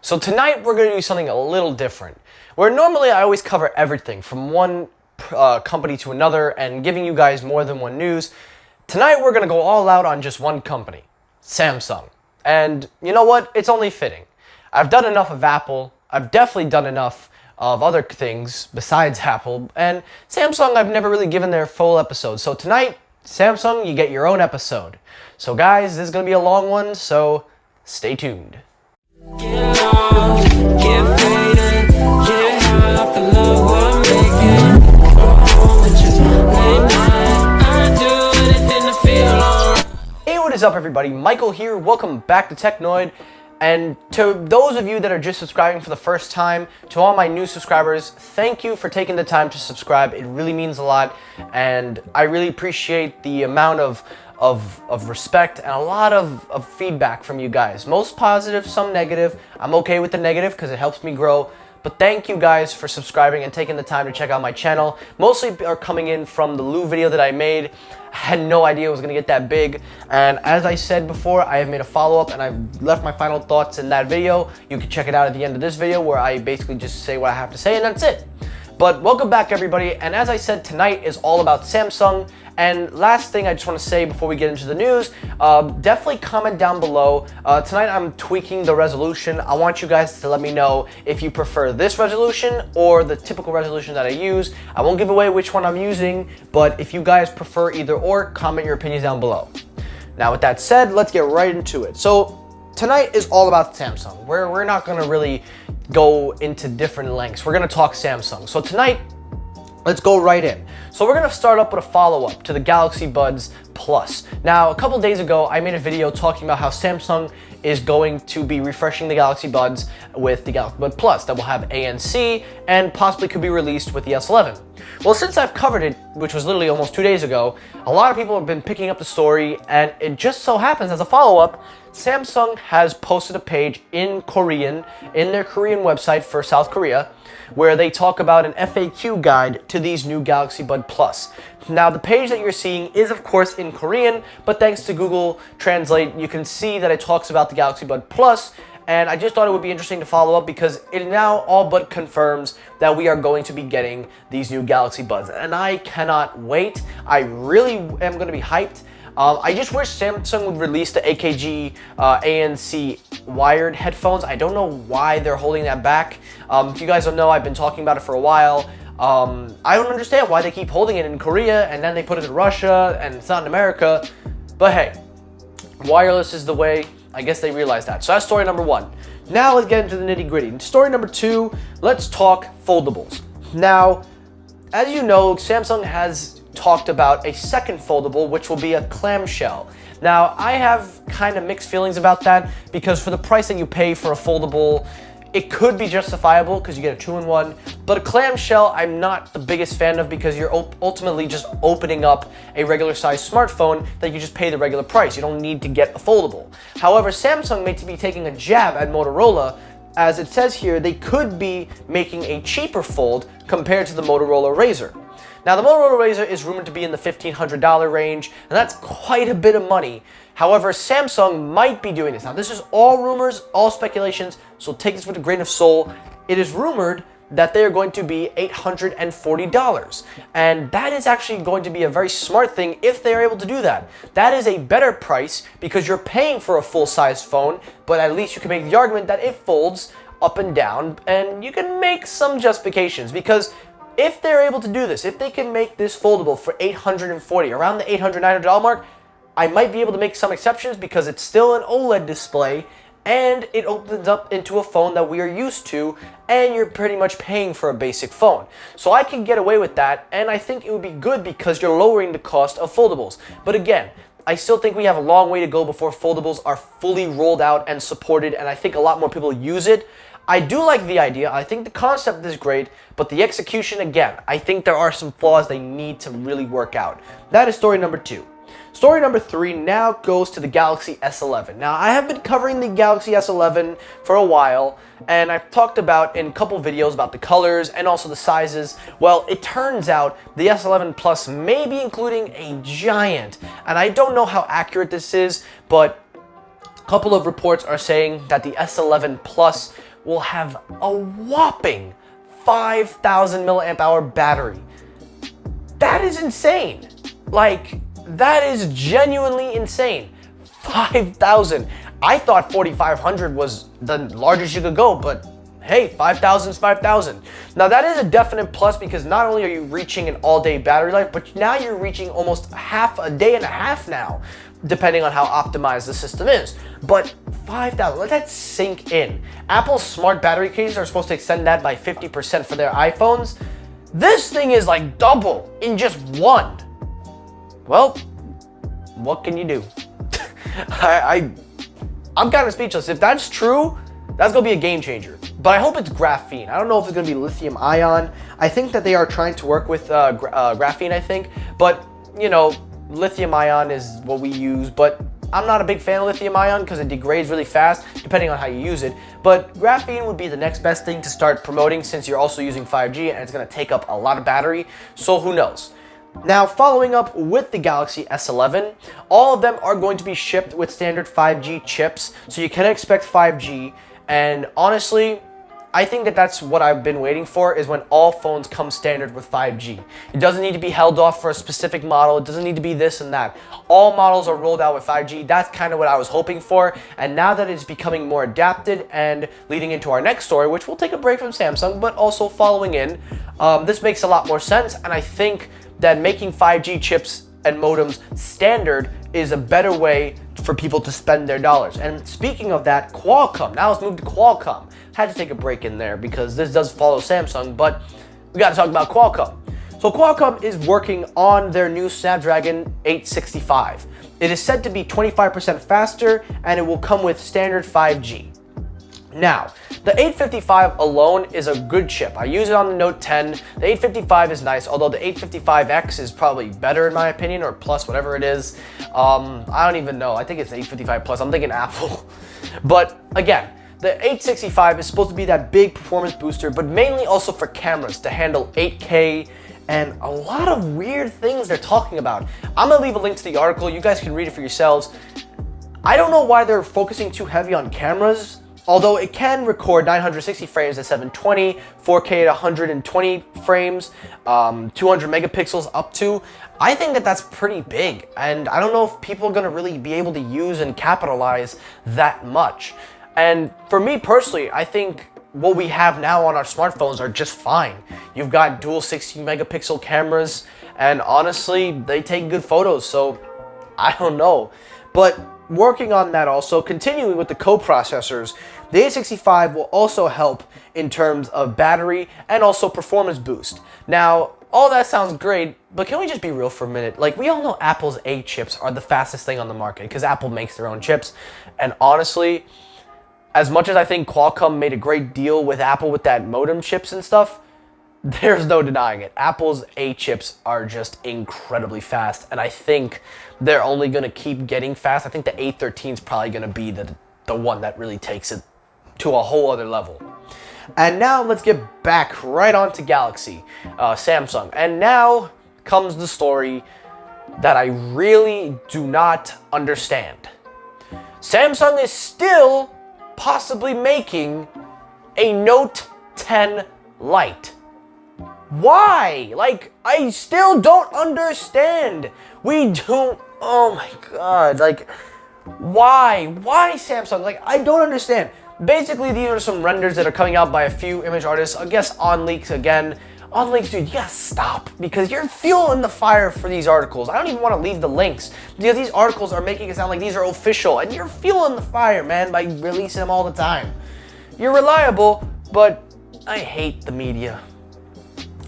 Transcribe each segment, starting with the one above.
So tonight we're going to do something a little different. Where normally I always cover everything from one company to another and giving you guys more than one news. Tonight we're going to go all out on just one company, Samsung. And you know what? It's only fitting. I've done enough of Apple. I've definitely done enough of other things besides Apple. And Samsung, I've never really given their full episode. So tonight, Samsung, you get your own episode. So guys, this is going to be a long one, so stay tuned. Get lost, get faded, get high off the love we're making. Go home with you late night. I do anything to feel alright. Hey, what is up everybody? Michael here. Welcome back to Technoid. And to those of you that are just subscribing for the first time, to all my new subscribers, thank you for taking the time to subscribe. It really means a lot, and I really appreciate the amount of respect and a lot of feedback from you guys. Most positive, some negative. I'm okay with the negative because it helps me grow. But thank you guys for subscribing and taking the time to check out my channel. Mostly are coming in from the Lou video that I made. I had no idea it was going to get that big. And as I said before, I have made a follow-up and I've left my final thoughts in that video. You can check it out at the end of this video where I basically just say what I have to say and that's it. But welcome back everybody, and as I said, tonight is all about Samsung. And last thing I just want to say before we get into the news, definitely comment down below. Tonight I'm tweaking the resolution. I want you guys to let me know if you prefer this resolution or the typical resolution that I use. I won't give away which one I'm using, but if you guys prefer either or, comment your opinions down below. Now with that said, let's get right into it. So tonight is all about Samsung. We're not going to really go into different lengths. We're going to talk Samsung. So tonight, let's go right in. So we're gonna start up with a follow-up to the Galaxy Buds Plus. Now, a couple days ago, I made a video talking about how Samsung is going to be refreshing the Galaxy Buds with the Galaxy Buds Plus that will have ANC and possibly could be released with the S11. Well, since I've covered it, which was literally almost 2 days ago, a lot of people have been picking up the story, and it just so happens as a follow-up, Samsung has posted a page in Korean, in their Korean website for South Korea, where they talk about an FAQ guide to these new Galaxy Buds Plus. Now, the page that you're seeing is, of course, in Korean, but thanks to Google Translate, you can see that it talks about the Galaxy Buds Plus, and I just thought it would be interesting to follow up because it now all but confirms that we are going to be getting these new Galaxy Buds, and I cannot wait. I really am going to be hyped. I just wish Samsung would release the AKG ANC wired headphones. I don't know why they're holding that back. If you guys don't know, I've been talking about it for a while. I don't understand why they keep holding it in Korea and then they put it in Russia and it's not in America. But hey, wireless is the way. I guess they realized that. So that's story number one. Now let's get into the nitty gritty. Story number two, let's talk foldables. Now, as you know, Samsung has talked about a second foldable, which will be a clamshell. Now, I have kind of mixed feelings about that because for the price that you pay for a foldable, it could be justifiable because you get a 2-in-1, but a clamshell I'm not the biggest fan of because you're ultimately just opening up a regular size smartphone that you just pay the regular price. You don't need to get a foldable. However, Samsung may be taking a jab at Motorola. As it says here, they could be making a cheaper fold compared to the Motorola Razr. Now, the Motorola Razr is rumored to be in the $1,500 range, and that's quite a bit of money. However, Samsung might be doing this. Now, this is all rumors, all speculations, so take this with a grain of salt. It is rumored that they are going to be $840, and that is actually going to be a very smart thing if they are able to do that. That is a better price because you're paying for a full-size phone, but at least you can make the argument that it folds up and down, and you can make some justifications because if they're able to do this, if they can make this foldable for $840, around the $800, $900 mark, I might be able to make some exceptions because it's still an OLED display and it opens up into a phone that we are used to and you're pretty much paying for a basic phone. So I can get away with that, and I think it would be good because you're lowering the cost of foldables. But again, I still think we have a long way to go before foldables are fully rolled out and supported, and I think a lot more people use it. I do like the idea. I think the concept is great, but the execution, again, I think there are some flaws they need to really work out. That is story number two. Story number three now goes to the Galaxy S11. Now, I have been covering the Galaxy S11 for a while, and I've talked about in a couple videos about the colors and also the sizes. Well, it turns out the S11 Plus may be including a giant, and I don't know how accurate this is, but couple of reports are saying that the S11 Plus will have a whopping 5,000 milliamp hour battery. That is insane. Like, that is genuinely insane. 5,000. I thought 4,500 was the largest you could go, but hey, 5,000 is 5,000. Now that is a definite plus because not only are you reaching an all-day battery life, but now you're reaching almost half a day and a half now, depending on how optimized the system is. But 5,000, let that sink in. Apple's smart battery cases are supposed to extend that by 50% for their iPhones. This thing is like double in just one. Well, what can you do? I'm kind of speechless. If that's true, that's gonna be a game changer. But I hope it's graphene. I don't know if it's gonna be lithium ion. I think that they are trying to work with graphene, I think. But, you know, lithium ion is what we use. But I'm not a big fan of lithium ion because it degrades really fast, depending on how you use it. But graphene would be the next best thing to start promoting since you're also using 5G and it's gonna take up a lot of battery. So who knows? Now, following up with the Galaxy S11, all of them are going to be shipped with standard 5G chips. So you can expect 5G. And honestly, I think that that's what I've been waiting for, is when all phones come standard with 5G. It doesn't need to be held off for a specific model. It doesn't need to be this and that. All models are rolled out with 5G. That's kind of what I was hoping for. And now that it's becoming more adapted and leading into our next story, which will take a break from Samsung, but also following in, this makes a lot more sense. And I think that making 5G chips and modems standard is a better way for people to spend their dollars. And speaking of that, Qualcomm. Now let's move to Qualcomm. Had to take a break in there because this does follow Samsung, but we got to talk about Qualcomm. So Qualcomm is working on their new Snapdragon 865. It is said to be 25% faster and it will come with standard 5G. Now, the 855 alone is a good chip. I use it on the Note 10. The 855 is nice, although the 855X is probably better in my opinion, or Plus, whatever it is. I don't even know. I think it's 855 Plus. I'm thinking Apple. But again, the 865 is supposed to be that big performance booster, but mainly also for cameras to handle 8K and a lot of weird things they're talking about. I'm gonna leave a link to the article. You guys can read it for yourselves. I don't know why they're focusing too heavy on cameras. Although it can record 960 frames at 720, 4K at 120 frames, 200 megapixels up to. I think that that's pretty big. And I don't know if people are gonna really be able to use and capitalize that much. And for me personally, I think what we have now on our smartphones are just fine. You've got dual 60 megapixel cameras, and honestly, they take good photos, so I don't know. But working on that also, continuing with the co-processors, the 865 will also help in terms of battery and also performance boost. Now, all that sounds great, but can we just be real for a minute? Like, we all know Apple's A chips are the fastest thing on the market because Apple makes their own chips. And honestly, as much as I think Qualcomm made a great deal with Apple with that modem chips and stuff, there's no denying it. Apple's A chips are just incredibly fast, and I think they're only going to keep getting fast. I think the A13 is probably going to be the one that really takes it to a whole other level. And now let's get back right on to Galaxy, Samsung. And now comes the story that I really do not understand. Samsung is still possibly making a Note 10 Lite. Why? Like, I still don't understand. Oh my god, like, why? Why Samsung? Like, I don't understand. Basically, these are some renders that are coming out by a few image artists. I guess OnLeaks again. OnLeaks, dude, you gotta stop because you're fueling the fire for these articles. I don't even want to leave the links because these articles are making it sound like these are official and you're fueling the fire, man, by releasing them all the time. You're reliable, but I hate the media.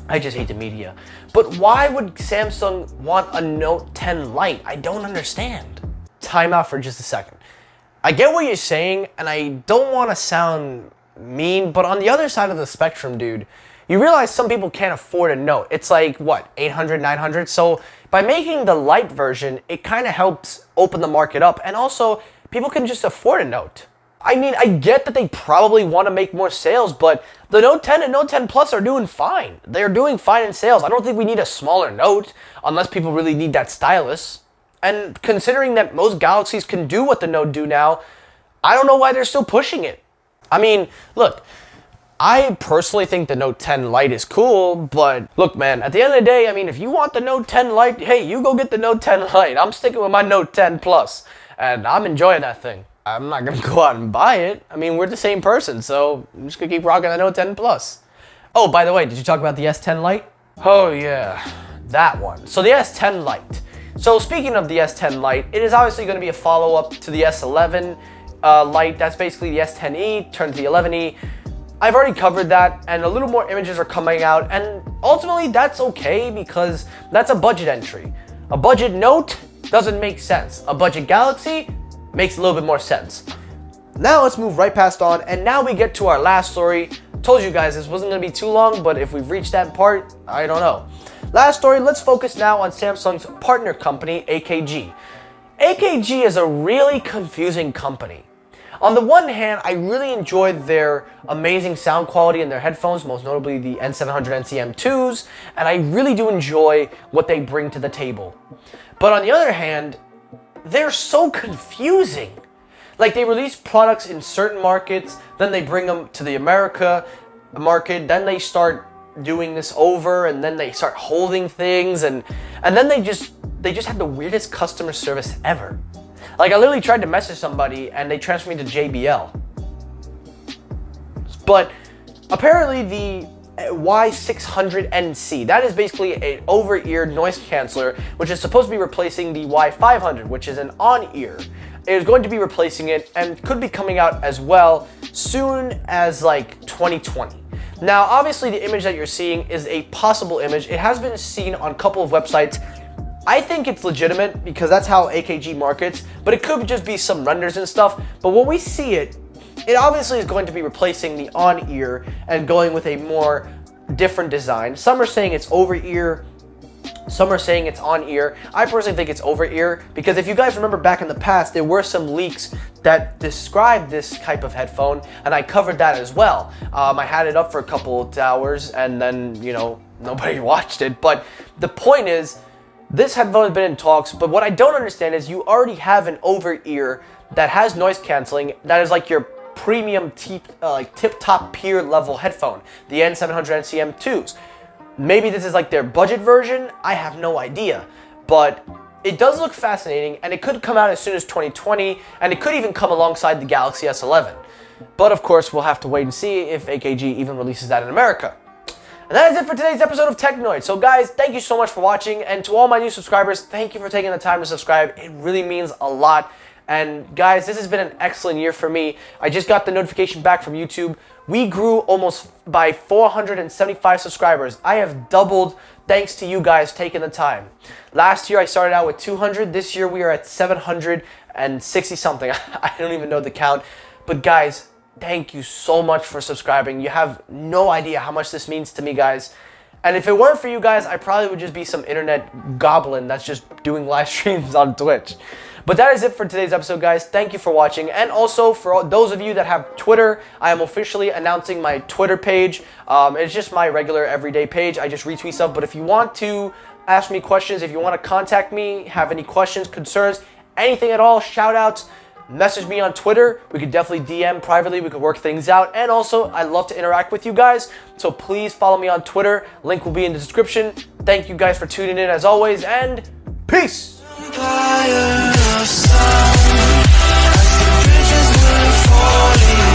I just hate the media. But why would Samsung want a Note 10 Lite? I don't understand. Time out for just a second. I get what you're saying, and I don't want to sound mean, but on the other side of the spectrum, dude, you realize some people can't afford a Note. It's like, what, 800, 900? So by making the Lite version, it kind of helps open the market up, and also people can just afford a Note. I mean, I get that they probably want to make more sales, but the Note 10 and Note 10 Plus are doing fine. They're doing fine in sales. I don't think we need a smaller Note unless people really need that stylus. And considering that most Galaxies can do what the Note do now, I don't know why they're still pushing it. I mean, look, I personally think the Note 10 Lite is cool, but look, man, at the end of the day, I mean, if you want the Note 10 Lite, hey, you go get the Note 10 Lite. I'm sticking with my Note 10 Plus, and I'm enjoying that thing. I'm not gonna go out and buy it. I mean, we're the same person, so I'm just gonna keep rocking the Note 10 Plus. Oh, by the way, did you talk about the S10 Lite? Oh, yeah, that one. So the S10 Lite. So speaking of the S10 Lite, it is obviously gonna be a follow-up to the S11 Lite. That's basically the S10e turned to the 11e. I've already covered that, and a little more images are coming out, and ultimately that's okay because that's a budget entry. A budget Note doesn't make sense. A budget Galaxy makes a little bit more sense. Now let's move right past on, and now we get to our last story. Told you guys this wasn't gonna be too long, but if we've reached that part, I don't know. Last story, let's focus now on Samsung's partner company, AKG. AKG is a really confusing company. On the one hand, I really enjoyed their amazing sound quality in their headphones, most notably the N700 NCM2s, and I really do enjoy what they bring to the table. But on the other hand, they're so confusing. Like, they release products in certain markets, then they bring them to the America market, then they start doing this over, and then they start holding things, and then they just have the weirdest customer service ever. Like, I literally tried to message somebody and they transferred me to JBL. But apparently the Y600NC, that is basically an over-ear noise canceller, which is supposed to be replacing the Y500, which is an on-ear. It is going to be replacing it and could be coming out as well soon as like 2020. Now, obviously the image that you're seeing is a possible image. It has been seen on a couple of websites. I think it's legitimate because that's how AKG markets, but it could just be some renders and stuff. But when we see it, it obviously is going to be replacing the on-ear and going with a more different design. Some are saying it's over-ear, some are saying it's on-ear. I personally think it's over-ear because if you guys remember back in the past, there were some leaks that described this type of headphone, and I covered that as well. I had it up for a couple of hours and then, you know, nobody watched it. But the point is, this headphone has been in talks, but what I don't understand is you already have an over-ear that has noise canceling that is like your premium tip-top peer level headphone, the N700 NCM2s. Maybe this is like their budget version, I have no idea, but it does look fascinating, and it could come out as soon as 2020, and it could even come alongside the Galaxy S11. But of course, we'll have to wait and see if AKG even releases that in America. And that is it for today's episode of Technoid. So guys, thank you so much for watching, and to all my new subscribers, thank you for taking the time to subscribe. It really means a lot. And guys, this has been an excellent year for me. I just got the notification back from YouTube. We grew almost by 475 subscribers. I have doubled thanks to you guys taking the time. Last year I started out with 200. This year we are at 760 something. I don't even know the count. But guys, thank you so much for subscribing. You have no idea how much this means to me, guys. And if it weren't for you guys, I probably would just be some internet goblin that's just doing live streams on Twitch. But that is it for today's episode, guys. Thank you for watching. And also, for those of you that have Twitter, I am officially announcing my Twitter page. It's just my regular everyday page. I just retweet stuff. But if you want to ask me questions, if you want to contact me, have any questions, concerns, anything at all, shout outs, message me on Twitter. We could definitely DM privately. We could work things out. And also, I love to interact with you guys. So please follow me on Twitter. Link will be in the description. Thank you guys for tuning in as always. And peace. Empire of sound, as the bridges were falling.